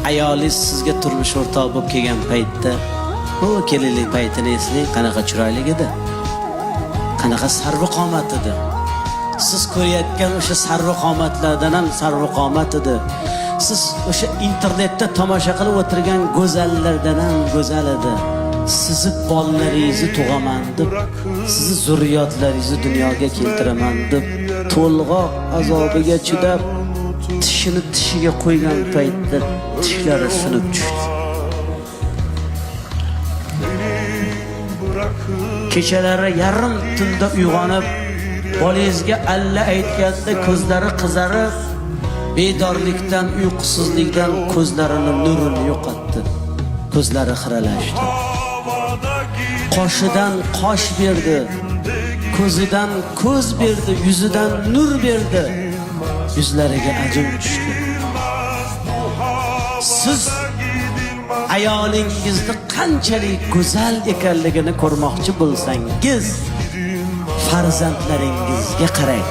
ayolingiz sizga turmush o'rtoq bo'lib kelgan paytda, o kelinlik paytini eslang, qanaqa chiroyli edi. Qanaqa sarvqomat edi. Siz ko'rayotgan o'sha sarvqomatlardan ham sarvqomat edi. Siz o'sha internetda tomosha qilib o'tirgan go'zallardan ham go'zal edi. Sizni bolalaringizni tug'aman deb, sizni zurriyotlaringizni dunyoga keltiraman deb, to'lg'oq azobiga chidab, tishini tishiga qo'ygan paytda tishlari sinib tushdi. Kechalari yarim tunda uyg'onib, bolangizga alla aytganda ko'zlari qizarib, bedorlikdan, uyqusizlikdan ko'zlarining nurini yo'qotdi. Ko'zlari xiralashdi. Qoshidan qosh berdi, ko'zidan ko'z berdi, yuzidan nur berdi. Yuzlariga ajin tushdi. Siz ayolingizni qanchalik go'zal ekanligini ko'rmoqchi bo'lsangiz, farzandlaringizga qarang.